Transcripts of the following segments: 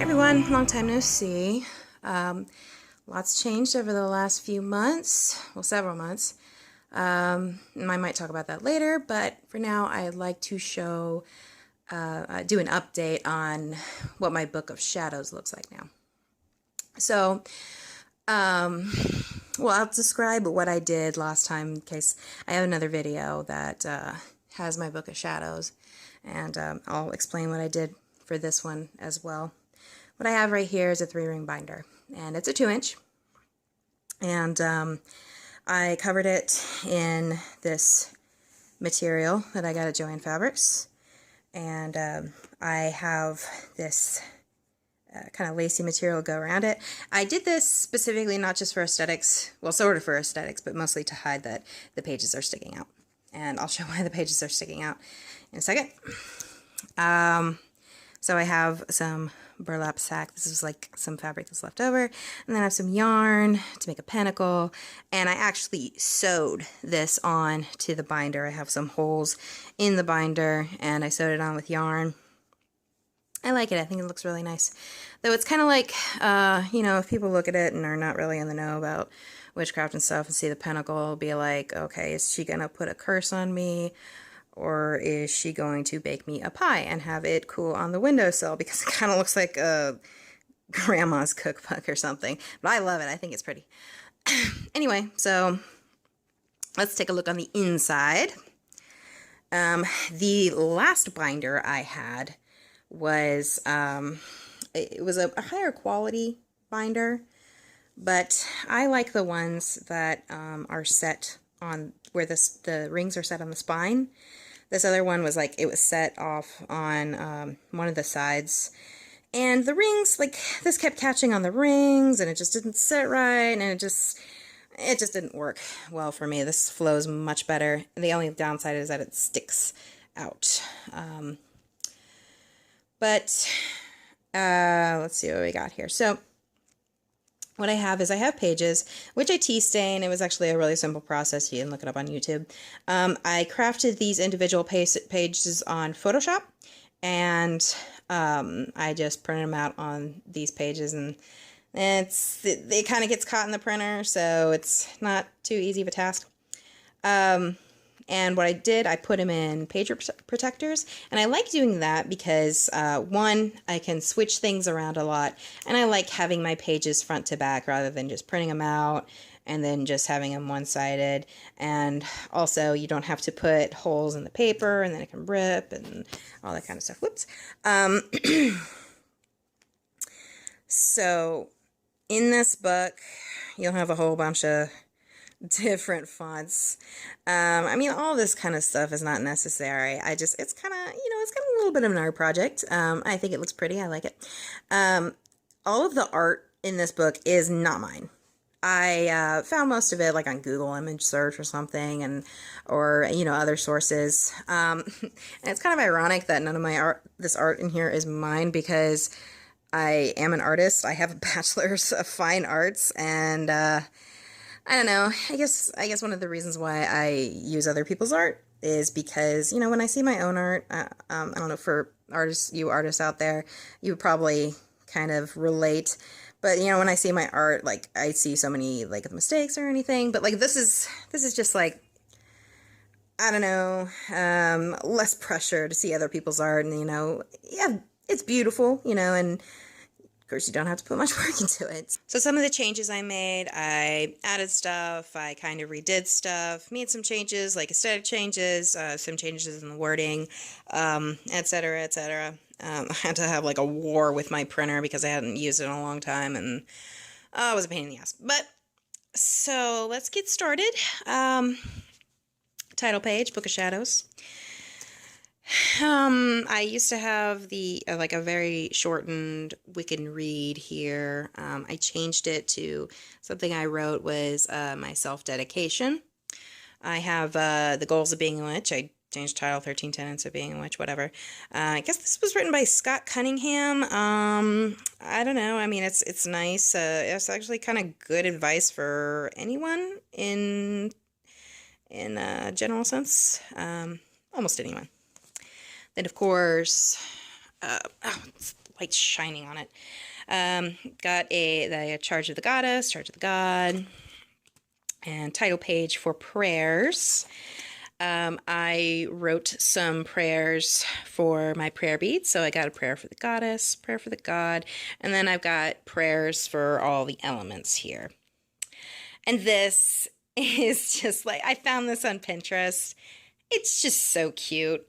Everyone, long time no see. Lots changed over the last few months, well, several months. I might talk about that later, but for now, I'd like to do an update on what my Book of Shadows looks like now. So, well, I'll describe what I did last time in case I have another video that has my Book of Shadows, and I'll explain what I did for this one as well. What I have right here is a 3-ring binder, and it's a 2-inch, and I covered it in this material that I got at Joann Fabrics, and I have this kind of lacy material go around it. I did this specifically not just for aesthetics, well, sort of for aesthetics, but mostly to hide that the pages are sticking out, and I'll show why the pages are sticking out in a second. So I have some burlap sack. This is like some fabric that's left over. And then I have some yarn to make a pentacle. And I actually sewed this on to the binder. I have some holes in the binder and I sewed it on with yarn. I like it. I think it looks really nice. Though it's kind of like, you know, if people look at it and are not really in the know about witchcraft and stuff and see the pentacle, it'll be like, okay, is she going to put a curse on me? Or is she going to bake me a pie and have it cool on the windowsill? Because it kind of looks like a grandma's cookbook or something. But I love it. I think it's pretty. Anyway, so let's take a look on the inside. The last binder I had was, it was a higher quality binder. But I like the ones that are set on where the rings are set on the spine. This other one was like, it was set off on one of the sides. And the rings, like, this kept catching on the rings, and it just didn't sit right, and it just didn't work well for me. This flows much better. And the only downside is that it sticks out. Let's see what we got here. So what I have is I have pages, which I tea stain. It was actually a really simple process. You can look it up on YouTube. I crafted these individual pages on Photoshop, and I just printed them out on these pages, and it kind of gets caught in the printer, so it's not too easy of a task. And what I did, I put them in page protectors, and I like doing that because, one, I can switch things around a lot, and I like having my pages front to back rather than just printing them out and then just having them one-sided. And also, you don't have to put holes in the paper, and then it can rip and all that kind of stuff. Whoops. So, in this book, you'll have a whole bunch of different fonts. I mean, all this kind of stuff is not necessary. It's kind of, you know, it's kind of a little bit of an art project. I think it looks pretty. I like it. All of the art in this book is not mine. I found most of it like on Google image search or something, or you know, other sources. And it's kind of ironic that none of this art in here is mine, because I am an artist. I have a bachelor's of fine arts, and I don't know, I guess one of the reasons why I use other people's art is because, you know, when I see my own art, I don't know, for you artists out there, you would probably kind of relate, but, you know, when I see my art, like, I see so many, like, mistakes or anything, but, like, this is just, like, I don't know, less pressure to see other people's art, and, you know, yeah, it's beautiful, you know, and of course, you don't have to put much work into it. So some of the changes I made, I added stuff, I kind of redid stuff, made some changes, like aesthetic changes, some changes in the wording, etc., etc. I had to have like a war with my printer because I hadn't used it in a long time, and it was a pain in the ass. But, so let's get started. Title page, Book of Shadows. I used to have the, like a very shortened Wiccan read here. I changed it to something I wrote was, my self-dedication. I have, the goals of being a witch. I changed title 13 tenets of being a witch, whatever. I guess this was written by Scott Cunningham. I don't know. I mean, it's nice. It's actually kind of good advice for anyone in a general sense. Almost anyone. Then, of course, light shining on it. Got the Charge of the Goddess, Charge of the God, and title page for prayers. I wrote some prayers for my prayer beads. So I got a prayer for the goddess, prayer for the god, and then I've got prayers for all the elements here. And this is just like, I found this on Pinterest. It's just so cute.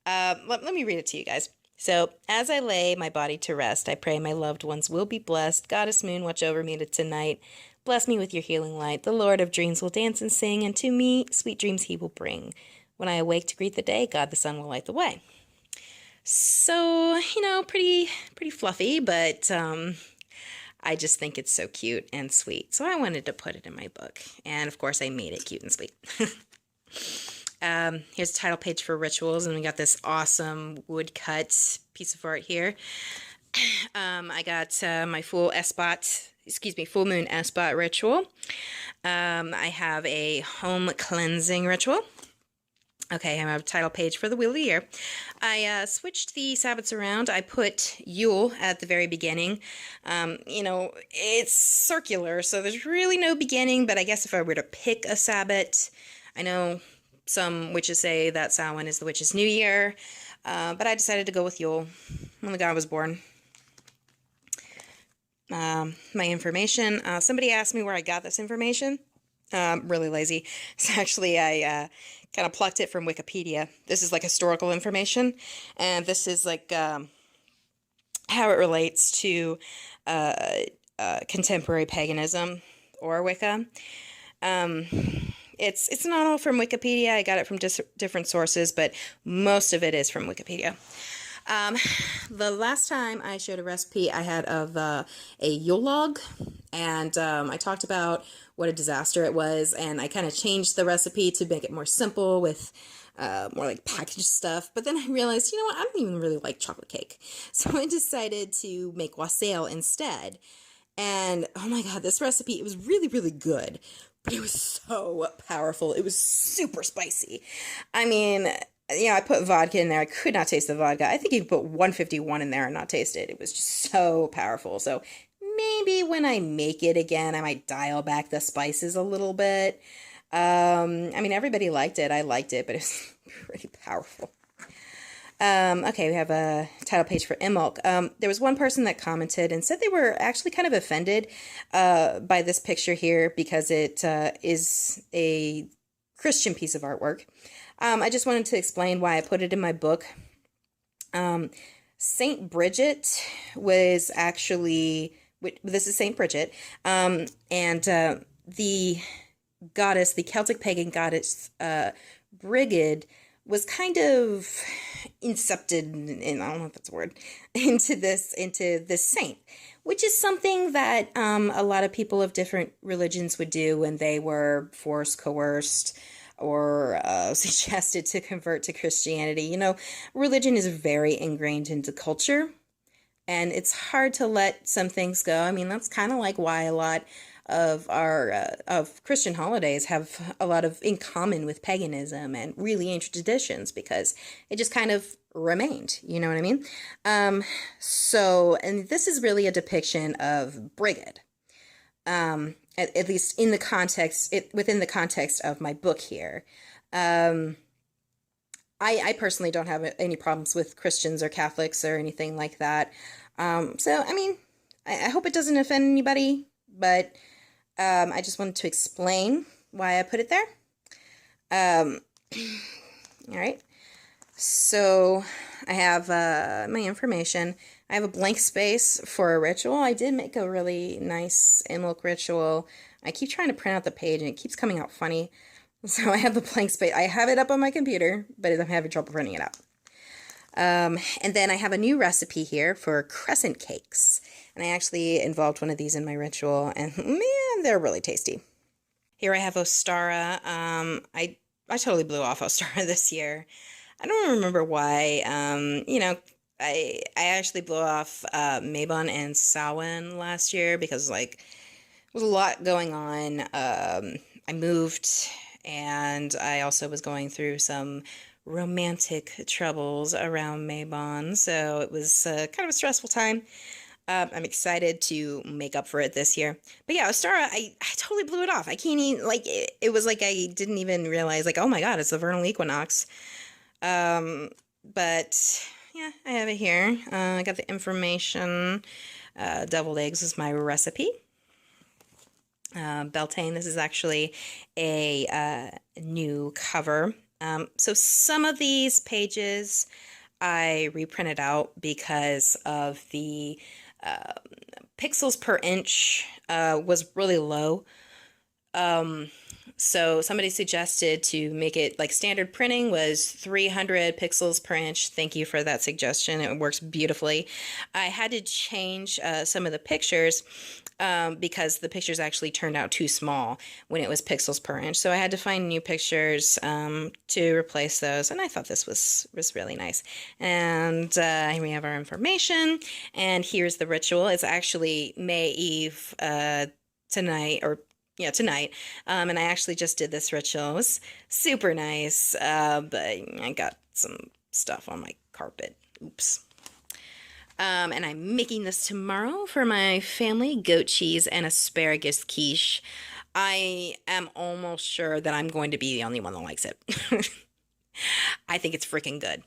Let me read it to you guys. So, as I lay my body to rest, I pray my loved ones will be blessed. Goddess Moon, watch over me tonight. Bless me with your healing light. The Lord of dreams will dance and sing, and to me sweet dreams he will bring. When I awake to greet the day, God the sun will light the way. So, pretty fluffy, but I just think it's so cute and sweet. So I wanted to put it in my book. And of course I made it cute and sweet. Here's the title page for rituals, and we got this awesome woodcut piece of art here. I got my full moon S-spot ritual. I have a home cleansing ritual. Okay, I have a title page for the Wheel of the Year. I switched the Sabbats around. I put Yule at the very beginning. It's circular, so there's really no beginning, but I guess if I were to pick a Sabbat, I know some witches say that Samhain is the witch's new year, but I decided to go with Yule when the god was born. My information. Somebody asked me where I got this information. Really lazy. So actually, I kind of plucked it from Wikipedia. This is like historical information, and this is like how it relates to contemporary paganism or Wicca. It's not all from Wikipedia. I got it from different sources, but most of it is from Wikipedia. The last time I showed a recipe I had of a Yule log, and I talked about what a disaster it was, and I kind of changed the recipe to make it more simple with more like packaged stuff. But then I realized, I don't even really like chocolate cake. So I decided to make wassail instead. And oh my god, this recipe, it was really, really good, but it was so powerful. It was super spicy. I mean, I put vodka in there. I could not taste the vodka. I think you could put 151 in there and not taste it. It was just so powerful. So maybe when I make it again, I might dial back the spices a little bit. Everybody liked it. I liked it, but it was pretty powerful. Okay, we have a title page for Imbolc. There was one person that commented and said they were actually kind of offended by this picture here because it is a Christian piece of artwork. I just wanted to explain why I put it in my book. Saint Bridget was actually, this is Saint Bridget, and the goddess, the Celtic pagan goddess Brigid, was kind of incepted, in, I don't know if that's a word, into this saint, which is something that a lot of people of different religions would do when they were forced, coerced, or suggested to convert to Christianity. Religion is very ingrained into culture, and it's hard to let some things go. I mean, that's kind of like why a lot of our of Christian holidays have a lot of in common with paganism and really ancient traditions, because it just kind of remained, you know what I mean? And this is really a depiction of Brigid, at least in the context, within the context of my book here. I personally don't have any problems with Christians or Catholics or anything like that. I hope it doesn't offend anybody, but I just wanted to explain why I put it there. All right. So I have my information. I have a blank space for a ritual. I did make a really nice Imbolc ritual. I keep trying to print out the page and it keeps coming out funny. So I have the blank space. I have it up on my computer, but I'm having trouble printing it out. And then I have a new recipe here for crescent cakes. And I actually involved one of these in my ritual, and man, they're really tasty. Here I have Ostara. I totally blew off Ostara this year. I don't remember why. I actually blew off Mabon and Samhain last year because, there was a lot going on. I moved and I also was going through some romantic troubles around Mabon, so it was kind of a stressful time. I'm excited to make up for it this year. But yeah, Ostara, I totally blew it off. I can't even, like, it was like I didn't even realize, like, oh my God, it's the vernal equinox. But yeah, I have it here. I got the information. Deviled eggs is my recipe. Beltane, this is actually a new cover. So some of these pages I reprinted out because of the pixels per inch was really low. So somebody suggested to make it like standard printing was 300 pixels per inch. Thank you for that suggestion. It works beautifully. I had to change some of the pictures because the pictures actually turned out too small when it was pixels per inch. So I had to find new pictures to replace those. And I thought this was really nice. And here we have our information. And here's the ritual. It's actually May Eve tonight, or yeah, tonight. And I actually just did this ritual. It was super nice, but I got some stuff on my carpet. Oops. And I'm making this tomorrow for my family, goat cheese and asparagus quiche. I am almost sure that I'm going to be the only one that likes it. I think it's freaking good.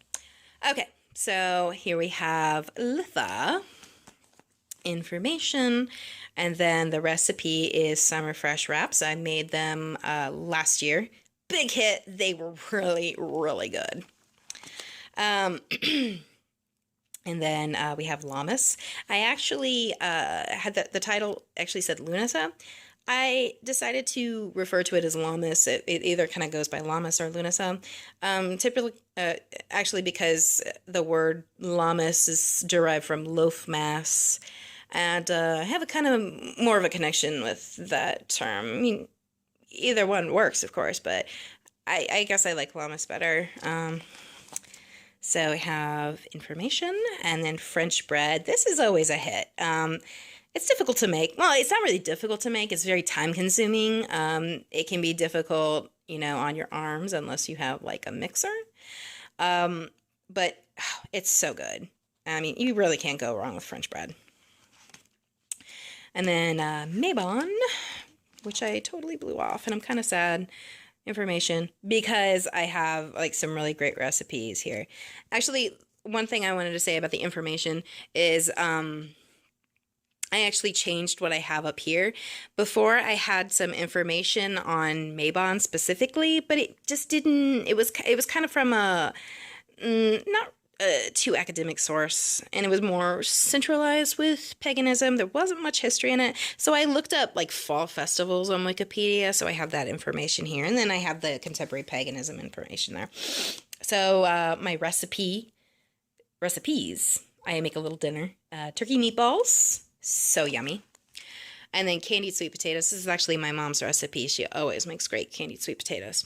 Okay, so here we have Litha information, and then the recipe is summer fresh wraps. I made them last year. Big hit. They were really, really good. And then we have Lammas. I actually had the title actually said Lunasa. I decided to refer to it as Lammas. It either kind of goes by Lammas or Lunasa. Typically, actually, because the word Lammas is derived from loaf mass, and I have a kind of more of a connection with that term. I mean, either one works, of course, but I guess I like Lammas better. So we have information, and then French bread. This is always a hit. It's difficult to make. Well, it's not really difficult to make. It's very time consuming. It can be difficult, on your arms unless you have like a mixer. But it's so good. I mean, you really can't go wrong with French bread. And then Mabon, which I totally blew off, and I'm kind of sad. Information, because I have like some really great recipes here. Actually, one thing I wanted to say about the information is I actually changed what I have up here. Before, I had some information on Mabon specifically, but it just didn't, it was kind of from a not too academic source, and it was more centralized with paganism. There wasn't much history in it, so I looked up like fall festivals on Wikipedia, so I have that information here, and then I have the contemporary paganism information there. So my recipes, I make a little dinner. Turkey meatballs, so yummy. And then candied sweet potatoes. This is actually my mom's recipe. She always makes great candied sweet potatoes.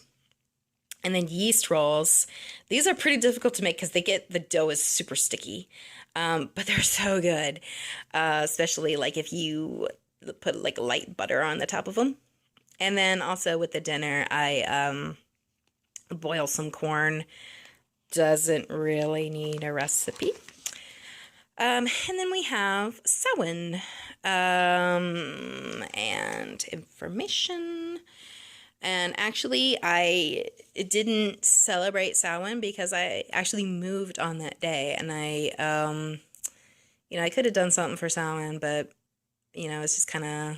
And then yeast rolls. These are pretty difficult to make because the dough is super sticky, but they're so good, especially like if you put like light butter on the top of them. And then also with the dinner, I boil some corn. Doesn't really need a recipe. And then we have Samhain and information. And actually, I didn't celebrate Samhain because I actually moved on that day, and I could have done something for Samhain, but it's just kind of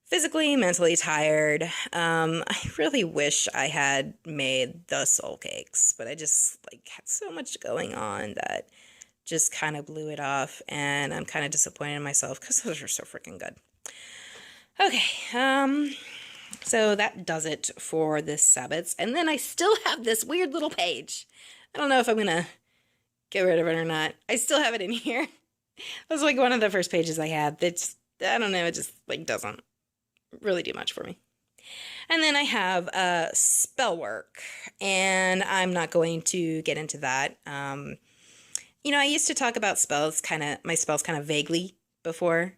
physically, mentally tired. I really wish I had made the soul cakes, but I just had so much going on that just kind of blew it off, and I'm kind of disappointed in myself because those are so freaking good. Okay, so that does it for this Sabbats. And then I still have this weird little page. I don't know if I'm going to get rid of it or not. I still have it in here. That was like one of the first pages I had. It's, I don't know, it just doesn't really do much for me. And then I have spellwork, and I'm not going to get into that. I used to talk about my spells kind of vaguely before.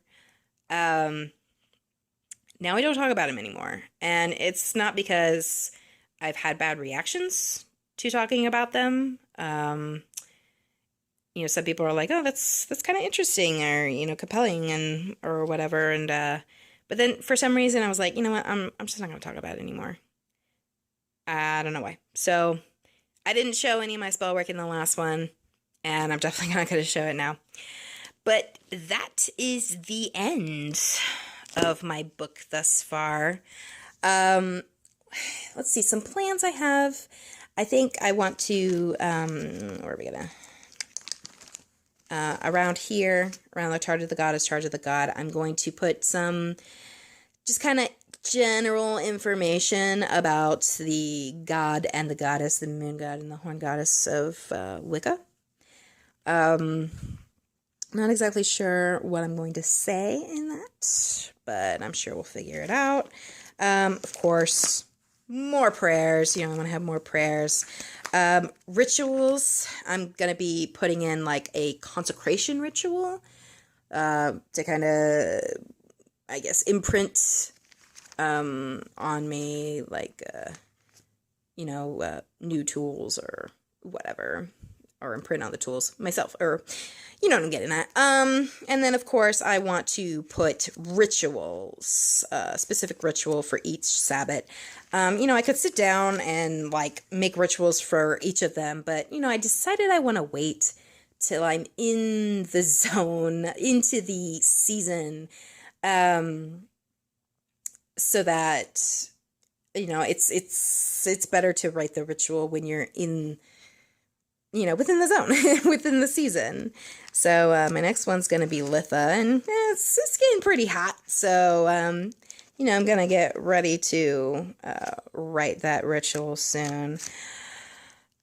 now I don't talk about them anymore. And it's not because I've had bad reactions to talking about them. Some people are like, "Oh, that's kind of interesting," or compelling, and or whatever. And but then for some reason, I was like, you know what, I'm just not going to talk about it anymore. I don't know why. So I didn't show any of my spell work in the last one, and I'm definitely not going to show it now. But that is the end of my book thus far. Let's see, some plans I have. I think I want to, where are we gonna? Around here, around the charge of the goddess, charge of the god, I'm going to put some just kind of general information about the god and the goddess, the moon god and the horn goddess of Wicca. Not exactly sure what I'm going to say in that, but I'm sure we'll figure it out. Of course, more prayers. I'm going to have more prayers. Rituals, I'm going to be putting in like a consecration ritual to kind of, I guess, imprint on me, like, new tools or whatever, or imprint on the tools myself, or you know what I'm getting at. And then, of course, I want to put rituals, specific ritual for each Sabbath. I could sit down and, like, make rituals for each of them, but, I decided I want to wait till I'm in the zone, into the season, so that, it's better to write the ritual when you're in, within the zone, within the season. So my next one's going to be Litha, and it's getting pretty hot. So, I'm going to get ready to write that ritual soon.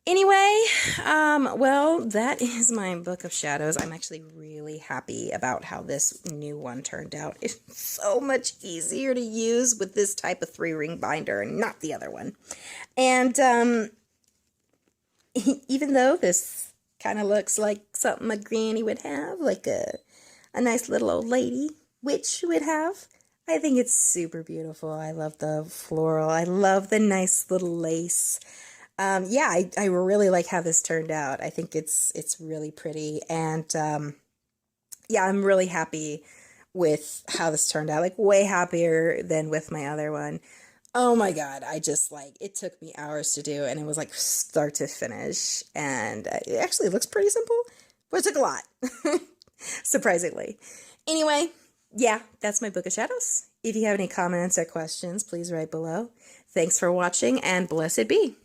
Anyway, well, that is my Book of Shadows. I'm actually really happy about how this new one turned out. It's so much easier to use with this type of 3-ring binder and not the other one. And, even though this kind of looks like something a granny would have, like a nice little old lady witch would have, I think it's super beautiful. I love the floral. I love the nice little lace. I really like how this turned out. I think it's really pretty. And, I'm really happy with how this turned out. Like, way happier than with my other one. Oh my God, it took me hours to do, and it was like start to finish, and it actually looks pretty simple, but it took a lot, surprisingly. Anyway, that's my Book of Shadows. If you have any comments or questions, please write below. Thanks for watching, and blessed be.